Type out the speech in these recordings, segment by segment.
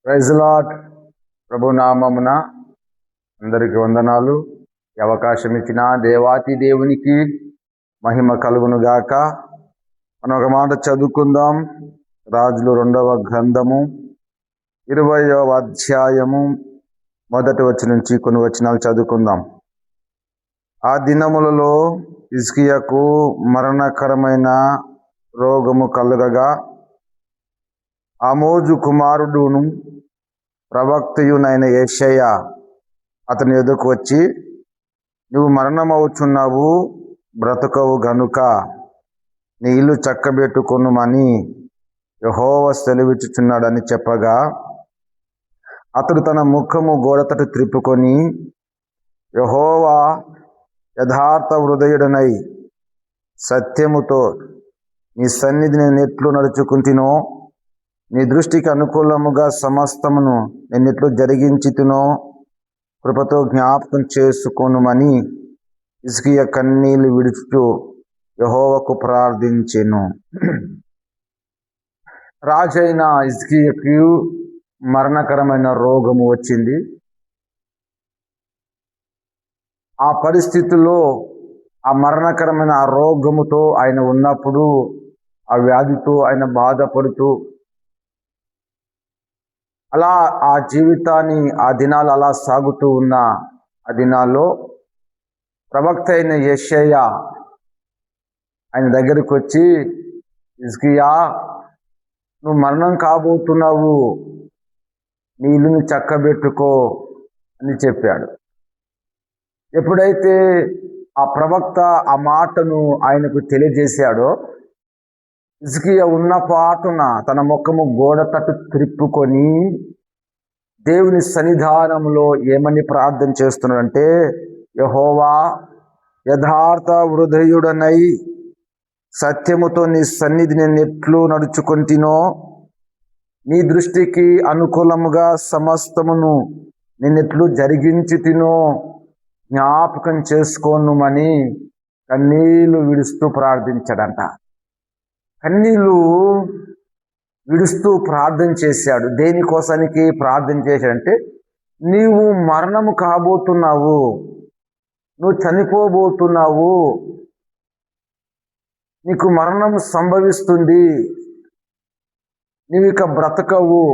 Praise lord. ప్రభు నామమున అందరికి వందనాలు. ఈ అవకాశం ఇచ్చిన దేవాతి దేవునికి మహిమ కలుగును గాక. మనం ఒక మాట చదువుకుందాం. రాజులు 2వ గ్రంథము 20వ అధ్యాయము 1 వచనం నుంచి కొన్ని వచనాలు చదువుకుందాం. ఆ దినములలో హిజ్కియాకు మరణకరమైన రోగము కలుగగా ఆమోజు కుమారుడును ప్రవక్తయునైన యెషయా అతని ఎదుకు వచ్చి, నువ్వు మరణమవుచున్నావు, బ్రతకవు గనుక నీ ఇల్లు చక్కబెట్టుకొనుమని యెహోవా సెలవిచ్చుచున్నాడని చెప్పగా, అతడు తన ముఖము గోడతట త్రిప్పుకొని, యెహోవా యథార్థ హృదయుడనై సత్యముతో నీ సన్నిధి నేను ఎట్లు నడుచుకుంటునో, నీ దృష్టికి అనుకూలముగా సమస్తమును నేనెట్లు జరిగించుతునో కృపతో జ్ఞాపకం చేసుకొనుమని హిజ్కియా కన్నీళ్లు విడుచుచు యెహోవాకు ప్రార్థించెను. రాజైన హిజ్కియాకు మరణకరమైన రోగము వచ్చింది. ఆ పరిస్థితుల్లో ఆ మరణకరమైన ఆ రోగముతో ఆయన ఉన్నప్పుడు, ఆ వ్యాధితో ఆయన బాధపడుతూ అలా ఆ జీవితాన్ని, ఆ దినాలు అలా సాగుతూ ఉన్న ఆ దినాల్లో ప్రవక్త అయిన యెషయా ఆయన దగ్గరికి వచ్చి, హిజ్కియా, నువ్వు మరణం కాబోతున్నావు, నీ ఇల్లుని చక్కబెట్టుకో అని చెప్పాడు. ఎప్పుడైతే ఆ ప్రవక్త ఆ మాటను ఆయనకు తెలియజేశాడో, హిజ్కియా ఉన్న పాటున తన ముఖము గోడ తట్టు త్రిప్పుకొని దేవుని సన్నిధానంలో ఏమని ప్రార్థన చేస్తున్నాడంటే, యెహోవా యథార్థ హృదయుడనై సత్యముతో నీ సన్నిధి నేను ఎట్లు నడుచుకుంటునో, నీ దృష్టికి అనుకూలముగా సమస్తమును నేనెట్లు జరిగించుతినో జ్ఞాపకం చేసుకోనుమని కన్నీళ్లు విడుస్తూ ప్రార్థించాడంట. కన్నీళ్లు విడుస్తూ ప్రార్థన చేశాడు. దేనికోసానికి ప్రార్థన చేశాడంటే, నీవు మరణము కాబోతున్నావు, నువ్వు చనిపోబోతున్నావు, నీకు మరణం సంభవిస్తుంది, నీవు ఇక బ్రతకవు.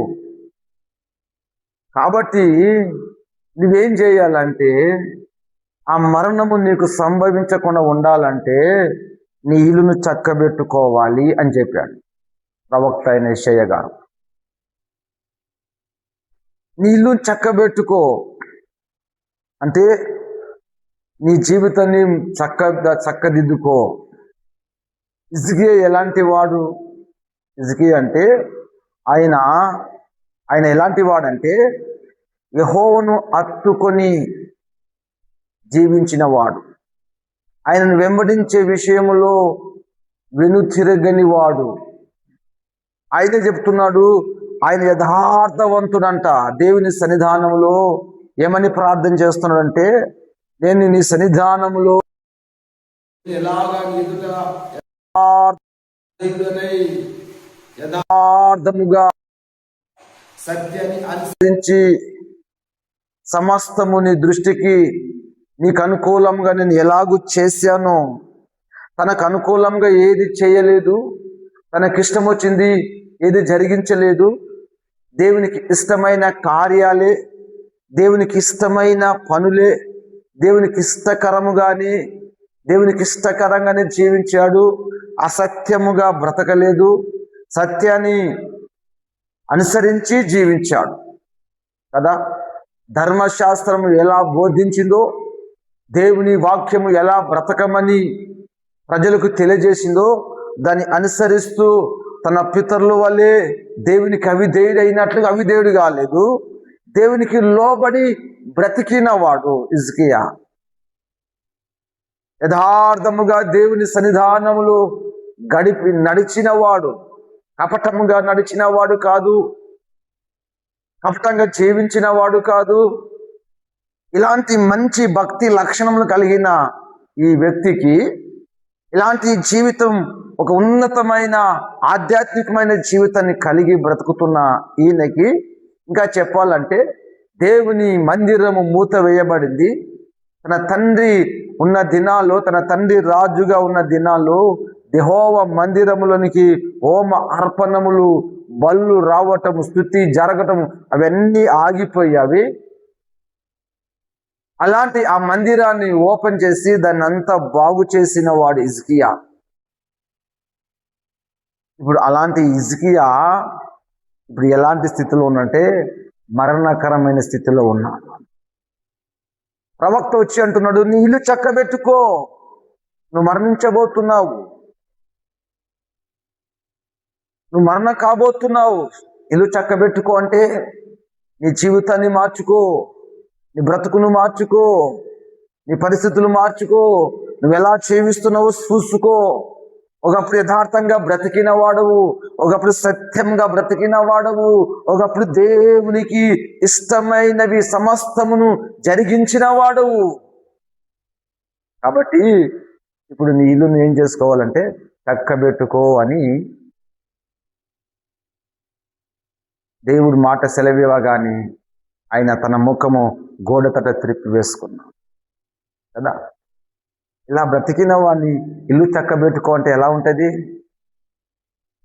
కాబట్టి నువ్వేం చేయాలంటే, ఆ మరణము నీకు సంభవించకుండా ఉండాలంటే నీ ఇల్లును చక్కబెట్టుకోవాలి అని చెప్పాడు ప్రవక్త అయిన యెషయా గారు. నీ ఇల్లు చక్కబెట్టుకో అంటే నీ జీవితాన్ని చక్కదిద్దుకో. హిజ్కియా ఎలాంటి వాడు? హిజ్కియా అంటే ఆయన ఎలాంటి వాడంటే, యెహోవాను హత్తుకొని జీవించిన వాడు, ఆయనను వెంబడించే విషయంలో వెనుతిరగని వాడు. ఆయనే చెప్తున్నాడు, ఆయన యథార్థవంతుడంట. దేవుని సన్నిధానంలో ఏమని ప్రార్థన చేస్తున్నాడంటే, నేను నీ సన్నిధానంలో యథార్థముగా సత్యాన్ని అనుసరించి సమస్తము నీ దృష్టికి నీకు అనుకూలంగా నేను ఎలాగూ చేశానో, తనకు అనుకూలంగా ఏది చేయలేదు, తనకిష్టం వచ్చింది ఏది జరిగించలేదు, దేవునికి ఇష్టమైన కార్యాలే, దేవునికి ఇష్టమైన పనులే, దేవునికి ఇష్టకరముగానే, దేవునికి ఇష్టకరంగానే జీవించాడు. అసత్యముగా బ్రతకలేదు, సత్యాన్ని అనుసరించి జీవించాడు కదా. ధర్మశాస్త్రము ఎలా బోధించిందో, దేవుని వాక్యము ఎలా బ్రతకమని ప్రజలకు తెలియజేసిందో దాన్ని అనుసరిస్తూ తన పితరుల వల్లే దేవునికి అవిధేయుడు అయినట్లుగా అవిధేయుడు కాలేదు, దేవునికి లోబడి బ్రతికిన వాడు హిజ్కియా. యథార్థముగా దేవుని సన్నిధానములో నడిచిన వాడు, కపటముగా నడిచిన వాడు కాదు, కపటంగా జీవించిన వాడు కాదు. ఇలాంటి మంచి భక్తి లక్షణములు కలిగిన ఈ వ్యక్తికి ఇలాంటి జీవితం, ఒక ఉన్నతమైన ఆధ్యాత్మికమైన జీవితాన్ని కలిగి బ్రతుకుతున్న ఈయనకి ఇంకా చెప్పాలంటే దేవుని మందిరము మూత వేయబడింది. తన తండ్రి ఉన్న దినాల్లో, తన తండ్రి రాజుగా ఉన్న దినాల్లో యెహోవా మందిరములోనికి హోమ అర్పణములు, బళ్ళు రావటం, స్తుతి జరగటం అవన్నీ ఆగిపోయావి. అలాంటి ఆ మందిరాన్ని ఓపెన్ చేసి దాన్ని అంతా బాగు చేసిన వాడు హిజ్కియా. ఇప్పుడు అలాంటి హిజ్కియా ఇప్పుడు ఎలాంటి స్థితిలో ఉన్నంటే మరణకరమైన స్థితిలో ఉన్నాడు. ప్రవక్త వచ్చి అంటున్నాడు, నీ ఇల్లు చక్కబెట్టుకో, నువ్వు మరణించబోతున్నావు, నువ్వు మరణ కాబోతున్నావు, ఇల్లు చక్కబెట్టుకో అంటే నీ జీవితాన్ని మార్చుకో, నీ బ్రతుకును మార్చుకో, నీ పరిస్థితులు మార్చుకో, నువ్వు ఎలా జీవిస్తున్నావో చూసుకో. ఒకప్పుడు యథార్థంగా బ్రతికిన వాడవు, ఒకప్పుడు సత్యంగా బ్రతికిన వాడవు, ఒకప్పుడు దేవునికి ఇష్టమైనవి సమస్తమును జరిగించిన వాడవు. కాబట్టి ఇప్పుడు నీ ఇల్లును ఏం చేసుకోవాలంటే చక్కబెట్టుకో అని దేవుడు మాట సెలవివ్వగానే ఆయన తన ముఖము గోడ తట త్రిప్పి వేసుకున్నాడు కదా. ఇలా బ్రతికిన వాడిని ఇల్లు చక్కబెట్టుకో అంటే ఎలా ఉంటుంది?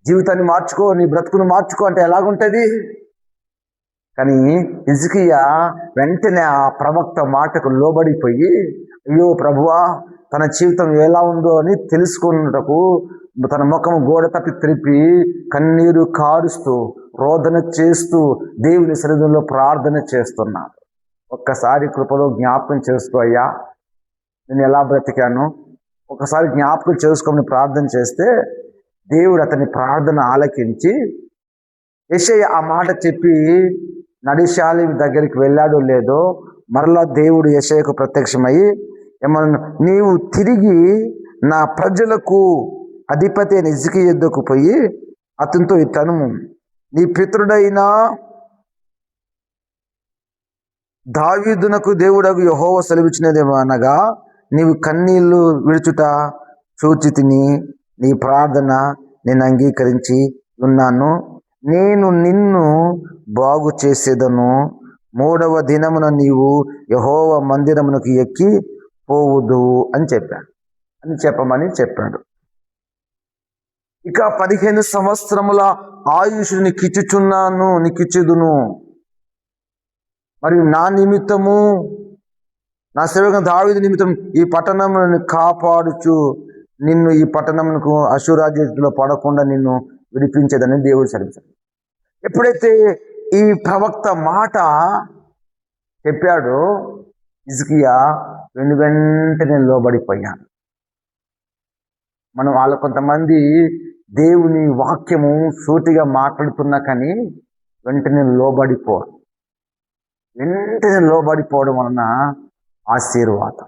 జీవితాన్ని మార్చుకో, నీ బ్రతుకును మార్చుకో అంటే ఎలాగుంటుంది? కానీ హిజ్కియా వెంటనే ఆ ప్రవక్త మాటకు లోబడిపోయి, అయ్యో ప్రభువా, తన జీవితం ఎలా ఉందో అని తెలుసుకున్నటకు తన ముఖం గోడ తట్టి త్రిప్పి కన్నీరు కారుస్తూ రోదన చేస్తూ దేవుని సన్నిధిలో ప్రార్థన చేస్తున్నాడు. ఒక్కసారి కృపలో జ్ఞాపకం చేసుకో, అయ్యా నేను ఎలా బ్రతికాను ఒకసారి జ్ఞాపకం చేసుకోమని ప్రార్థన చేస్తే దేవుడు అతని ప్రార్థన ఆలకించి యెషయా ఆ మాట చెప్పి నడిశాలి దగ్గరికి వెళ్ళాడో లేదో మరలా దేవుడు యెషయాకు ప్రత్యక్షమై ఏమన్నా, నీవు తిరిగి నా ప్రజలకు అధిపతి అయిన హిజ్కియా యొద్దకు పోయి అతనితో ఇతను నీ పితరుడైన దావీదునకు దేవుడగు యెహోవా సెలవిచ్చినదేమనగా, నీవు కన్నీళ్లు విడుచుట చూచి తిని నీ ప్రార్థన నేను అంగీకరించి ఉన్నాను, నేను నిన్ను బాగు చేసేదను, 3వ దినమున నీవు యెహోవా మందిరమునకు ఎక్కి పోవుదు అని చెప్పమని చెప్పాడు. ఇక 15 సంవత్సరముల ఆయుష్ నీకిచ్చుదును, మరియు నా నిమిత్తము, నా సేవకుని దావీదు నిమిత్తం ఈ పట్టణములను కాపాడుచు నిన్ను ఈ పట్టణమునకు అష్షూరు చేతిలో పడకుండా నిన్ను విడిపించేదని దేవుడు సెలవిచ్చాడు. ఎప్పుడైతే ఈ ప్రవక్త మాట చెప్పాడో హిజ్కియా వెంటనే లోబడిపోయాను. మనం వాళ్ళ కొంతమంది దేవుని వాక్యము సూటిగా మాట్లాడుతున్నా కానీ వెంటనే లోబడిపోవడం వలన ఆశీర్వాదం.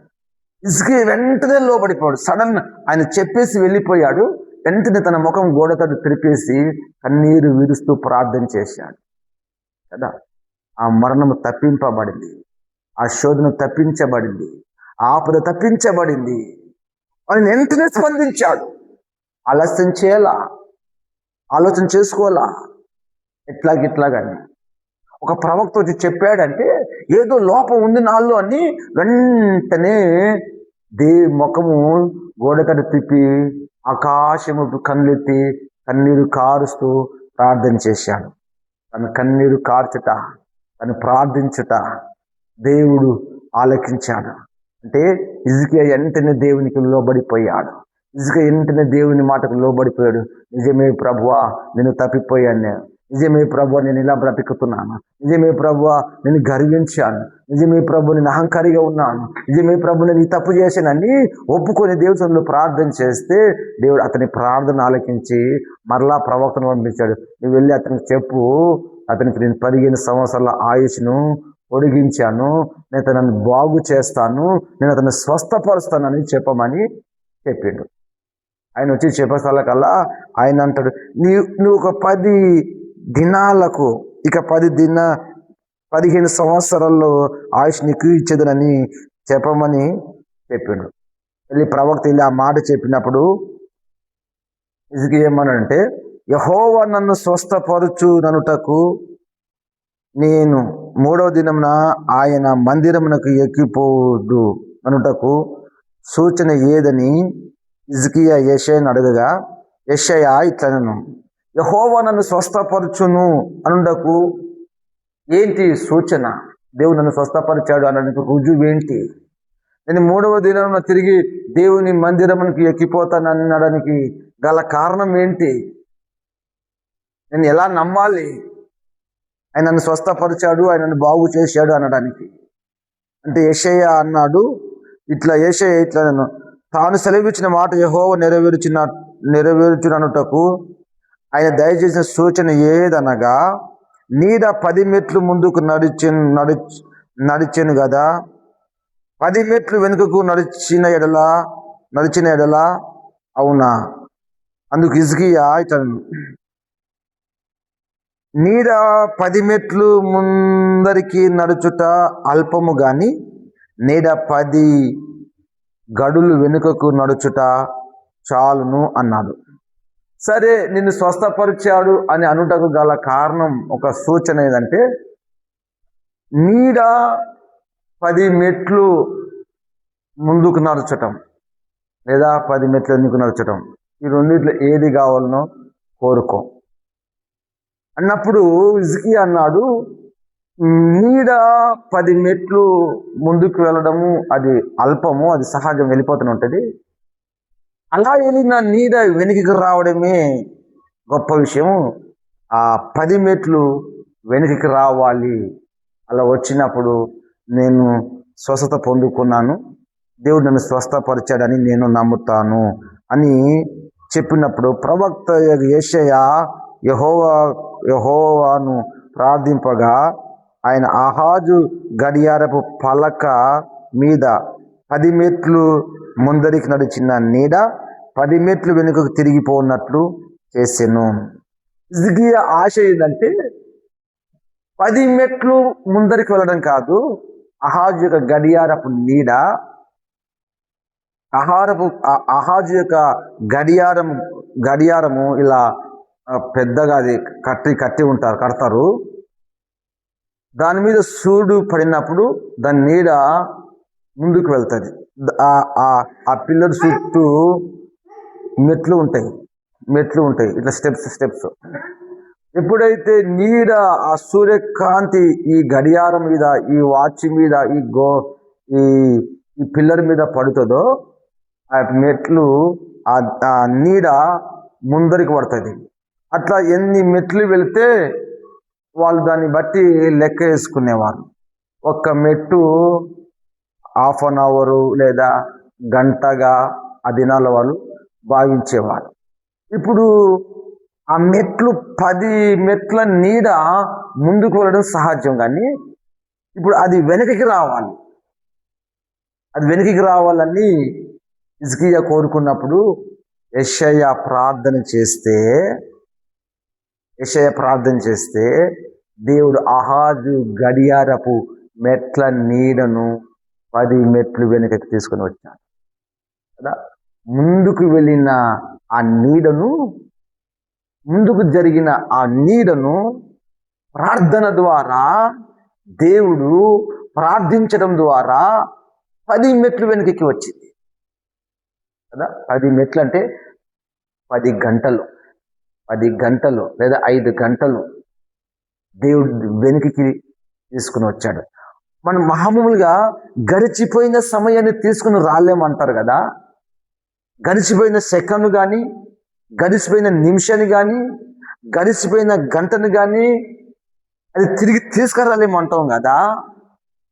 హిజ్కియా వెంటనే లోబడిపోయాడు. సడన్ ఆయన చెప్పేసి వెళ్ళిపోయాడు. వెంటనే తన ముఖం గోడతోటి తిరిపేసి కన్నీరు విరుస్తూ ప్రార్థన చేశాడు కదా. ఆ మరణము తప్పింపబడింది, ఆ శోధన తప్పించబడింది, ఆపద తప్పించబడింది. ఆయన వెంటనే స్పందించాడు. ఆలస్యం చేయాలా, ఆలోచన చేసుకోవాలా, ఇట్లాగని ఒక ప్రవక్త వచ్చి చెప్పాడంటే ఏదో లోపం ఉంది నాలో అని వెంటనే ముఖము గోడకట్టు తిప్పి ఆకాశము కళ్ళెత్తి కన్నీరు కారుస్తూ ప్రార్థన చేశాడు. తన కన్నీరు కార్చుట, తను ప్రార్థించుట దేవుడు ఆలకించాడు. అంటే హిజ్కియా వెంటనే దేవునికి లోబడిపోయాడు. హిజ్కియా వెంటనే దేవుని మాటకు లోబడిపోయాడు. నిజమే ప్రభువా, నేను తప్పిపోయాను, నిజమే ప్రభువా, నేను ఇలా బ్రతుకుతున్నాను, నిజమే ప్రభువా, నేను గర్వించాను, నిజమే ప్రభు, నేను అహంకారిగా ఉన్నాను, నిజమే ప్రభు, నేను ఈ తప్పు చేశానని ఒప్పుకొని దేవుడు ప్రార్థన చేస్తే దేవుడు అతని ప్రార్థన ఆలకించి మరలా ప్రవక్తను పంపించాడు. నువ్వు వెళ్ళి అతనికి చెప్పు, అతనికి నేను 15 సంవత్సరాల ఆయుష్ను పొడిగించాను, నేను అతను బాగు చేస్తాను, నేను అతన్ని స్వస్థపరుస్తానని చెప్పమని చెప్పిండు. ఆయన వచ్చి చెప్పేసరికల్లా ఆయన అంటాడు, నువ్వు ఒక 10 దినాలకు ఇక 15 సంవత్సరాల్లో ఆయుష్ నీకు ఇచ్చేదనని చెప్పమని చెప్పిండు. వెళ్ళి ప్రవక్త వెళ్ళి ఆ మాట చెప్పినప్పుడు హిజ్కియా ఏమనంటే, యెహోవా నన్ను స్వస్థపరచుననుటకు నేను మూడవ దినమున ఆయన మందిరమునకు ఎక్కిపోదు అనుటకు సూచన ఏదని హిజ్కియా యెషయాను అడగగా, యెషయా ఇట్లనెను, యెహోవా నన్ను స్వస్థపరచును అనుటకు ఏంటి సూచన? దేవుడు నన్ను స్వస్థపరిచాడు అనడానికి రుజువు ఏంటి? నేను మూడవ దినమున తిరిగి దేవుని మందిరమునికి ఎక్కిపోతాను అనడానికి గల కారణం ఏంటి? నేను ఎలా నమ్మాలి ఆయన నన్ను స్వస్థపరిచాడు, ఆయన నన్ను బాగు చేశాడు అనడానికి? అంటే యెషయా అన్నాడు, యెషయా ఇట్లా నేను తాను సెలవిచ్చిన మాట యెహోవా నెరవేర్చుననుటకు ఆయన దయచేసిన సూచన ఏదనగా, నీడ 10 మెట్లు ముందుకు నడిచెను కదా, 10 మెట్లు వెనుకకు నడిచిన ఎడల అవునా? అందుకు హిజ్కియా ఇట్లా, నీడ 10 మెట్లు ముందరికి నడుచుట అల్పము గాని నీడ 10 గడులు వెనుకకు నడుచుట చాలును అన్నాడు. సరే, నిన్ను స్వస్థపరిచాడు అని అనుటకు గల కారణం, ఒక సూచన ఏదంటే, నీడ 10 మెట్లు ముందుకు నడచటం లేదా 10 మెట్లు వెనుక నడచటం, ఈ రెండిట్లో ఏది కావాలనో కోరుకో అన్నప్పుడు హిజ్కియా అన్నాడు, నీడ 10 మెట్లు ముందుకు వెళ్ళడము అది అల్పము, అది సహజం, వెళ్ళిపోతూనే ఉంటుంది. అలా వెళ్ళిన నీడ వెనుకకి రావడమే గొప్ప విషయము. ఆ 10 మెట్లు వెనుకకి రావాలి. అలా వచ్చినప్పుడు నేను స్వస్థత పొందుకున్నాను, దేవుడు నన్ను స్వస్థపరిచాడని నేను నమ్ముతాను అని చెప్పినప్పుడు ప్రవక్త యెషయా యెహోవాను ప్రార్థింపగా, ఆయన ఆహాజు గడియారపు పలక మీద 10 మెట్లు ముందరికి నడిచిన నీడ 10 మెట్లు వెనుకకు తిరిగిపోన్నట్లు చేసెను. హిజ్కియా ఆశ ఏంటంటే 10 మెట్లు ముందరికి వెళ్ళడం కాదు, ఆహాజు యొక్క గడియారపు నీడ, ఆహాజు యొక్క గడియారము ఇలా పెద్దగా అది కట్టి కడతారు. దాని మీద సూర్యుడు పడినప్పుడు దాని నీడ ముందుకు వెళ్తుంది. ఆ పిల్లర్ చుట్టూ మెట్లు ఉంటాయి ఇట్లా స్టెప్స్. ఎప్పుడైతే నీడ ఆ సూర్యకాంతి ఈ గడియారం మీద, ఈ వాచ్ మీద, ఈ పిల్లర్ మీద పడుతుందో, ఆ మెట్లు ఆ నీడ ముందరికి పడుతుంది. అట్లా ఎన్ని మెట్లు వెళితే వాళ్ళు దాన్ని బట్టి లెక్క వేసుకునేవారు. ఒక్క మెట్టు 1/2 అవరు లేదా గంటగా ఆ దినాల వాళ్ళు భావించేవారు. ఇప్పుడు ఆ మెట్లు 10 మెట్ల నీడ ముందుకు వెళ్ళడం సహజం, కానీ ఇప్పుడు అది వెనకకి రావాలని హిజ్కియా కోరుకున్నప్పుడు యెషయా ప్రార్థన చేస్తే దేవుడు ఆహాజు గడియారపు మెట్ల నీడను 10 మెట్లు వెనుకకి తీసుకొని వచ్చాడు కదా. ముందుకు వెళ్ళిన ఆ నీడను, ముందుకు జరిగిన ఆ నీడను ప్రార్థన ద్వారా, దేవుడు ప్రార్థించడం ద్వారా 10 మెట్లు వెనుకకి వచ్చింది కదా. 10 మెట్లు అంటే 10 గంటలు లేదా 5 గంటలు దేవుడు వెనుకకి తీసుకుని వచ్చాడు. మనం మామూలుగా గడిచిపోయిన సమయాన్ని తీసుకుని రాలేమంటారు కదా. గడిచిపోయిన సెకండ్ కానీ, గడిచిపోయిన నిమిషాన్ని కానీ, గడిచిపోయిన గంటను కానీ అది తిరిగి తీసుకురాలేమంటాం కదా.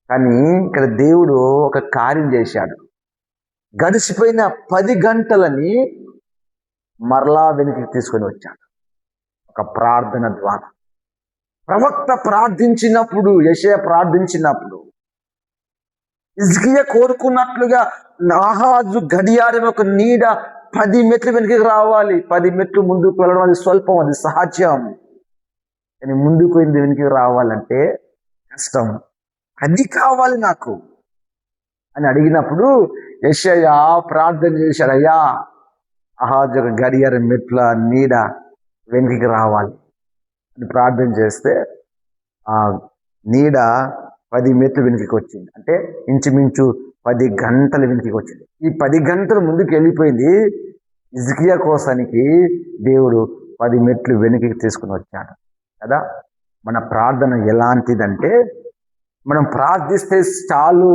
కానీ ఇక్కడ దేవుడు ఒక కార్యం చేశాడు. గడిచిపోయిన 10 గంటలని మరలా వెనక్కి తీసుకొని వచ్చాడు ఒక ప్రార్థన ద్వారా. ప్రవక్త ప్రార్థించినప్పుడు, యెషయా ప్రార్థించినప్పుడు, హిజ్కియా కోరుకున్నట్లుగా ఆహాజు గడియారం ఒక నీడ 10 మెట్లు వెనక్కి రావాలి. 10 మెట్లు ముందుకు వెళ్ళడం అది స్వల్పం, అది సహజం. కానీ ముందుకు వెనక్కి రావాలంటే కష్టం. అది కావాలి నాకు అని అడిగినప్పుడు యెషయా ప్రార్థన చేశాడు, అయ్యా ఆహాజు గడియారం మెట్ల నీడ వెనక్కి రావాలి అని ప్రార్థన చేస్తే నీడ 10 మెట్లు వెనుకకి వచ్చింది. అంటే ఇంచుమించు 10 గంటల వెనుకకి వచ్చింది. ఈ 10 గంటల ముందుకు వెళ్ళిపోయింది. హిజ్కియా కోసానికి దేవుడు 10 మెట్లు వెనుకకి తీసుకుని వచ్చాడు కదా. మన ప్రార్థన ఎలాంటిదంటే, మనం ప్రార్థిస్తే చాలు,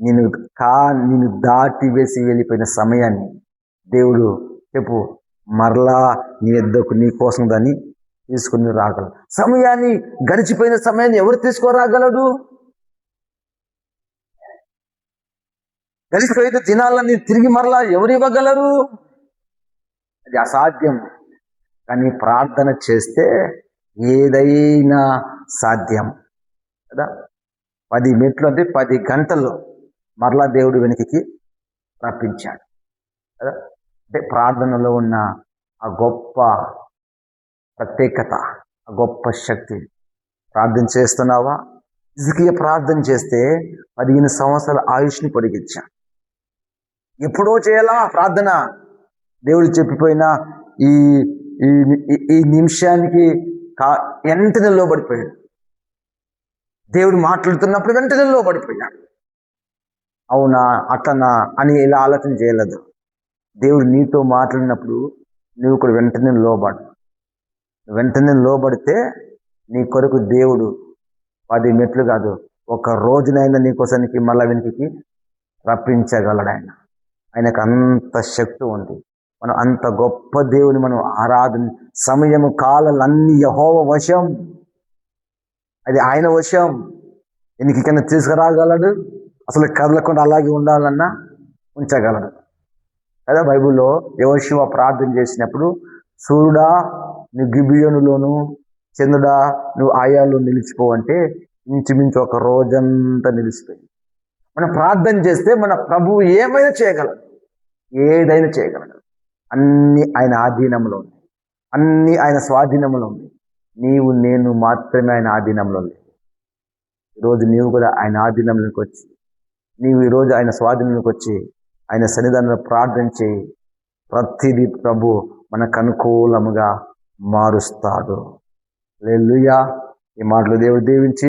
నేను దాటి వేసి వెళ్ళిపోయిన సమయాన్ని దేవుడు చెప్పు మరలా నీ వద్దకు నీ కోసం దాన్ని తీసుకుని రాగలడు. సమయాన్ని, గడిచిపోయిన సమయాన్ని ఎవరు తీసుకురాగలడు? గడిచిపోయిన దినాలని తిరిగి మరలా ఎవరు ఇవ్వగలరు? అది అసాధ్యం. కానీ ప్రార్థన చేస్తే ఏదైనా సాధ్యం కదా. 10 మెట్లు అంటే 10 గంటల్లో మరలా దేవుడు వెనుకకి రప్పించాడు కదా. అంటే ప్రార్థనలో ఉన్న ఆ గొప్ప ప్రత్యేకత, ఆ గొప్ప శక్తి. ప్రార్థన చేస్తున్నావా? హిజ్కియా ప్రార్థన చేస్తే 15 సంవత్సరాల ఆయుష్ని పొడిగించాడు. ఎప్పుడో చేయాలా ప్రార్థన? దేవుడు చెప్పిపోయిన ఈ ఈ నిమిషానికి వెంటనే లోబడిపోయాడు. దేవుడు మాట్లాడుతున్నప్పుడు వెంటనే లోబడిపోయాడు. అవునా అట్లనా అని ఇలా ఆలోచన చేయలేదు. దేవుడు నీతో మాట్లాడినప్పుడు నువ్వు కూడా వెంటనే లోబడు. వెంటనే లోబడితే నీ కొరకు దేవుడు 10 మెట్లు కాదు, ఒక రోజునైనా నీకోసానికి మళ్ళా వెనుకకి రప్పించగలడు. ఆయనకు అంత శక్తి ఉంది. మనం అంత గొప్ప దేవుని మనం ఆరాధన, సమయము కాలాలన్నీ యెహోవా వశం. అది ఆయన వశం. ఎన్నికైనా తీసుకురాగలడు. అసలు కదలకుండా అలాగే ఉండాలన్నా ఉంచగలడు కదా. బైబిల్లో యెహోషువ ప్రార్థన చేసినప్పుడు, సూర్యుడా నువ్వు గిబియోనులోను, చంద్రుడా నువ్వు ఆయాలో నిలిచిపోవంటే ఇంచుమించు ఒక రోజంతా నిలిచిపోయింది. మనం ప్రార్థన చేస్తే మన ప్రభువు ఏమైనా చేయగలడు, ఏదైనా చేయగలడు. అన్నీ ఆయన ఆధీనంలో ఉంది, అన్నీ ఆయన స్వాధీనంలో ఉంది. నీవు నేను మాత్రమే ఆయన ఆధీనంలో లేదు. ఈరోజు నీవు కూడా ఆయన ఆధీనంలోకి వచ్చి, నీవు ఈరోజు ఆయన స్వాధీనంలోకి వచ్చి ఆయన సన్నిధానంలో ప్రార్థన చేయి. ప్రతిదీ ప్రభు మనకు అనుకూలముగా మారుస్తాడు. హల్లెలూయా. ఈ మాటలు దేవుడు దీవించి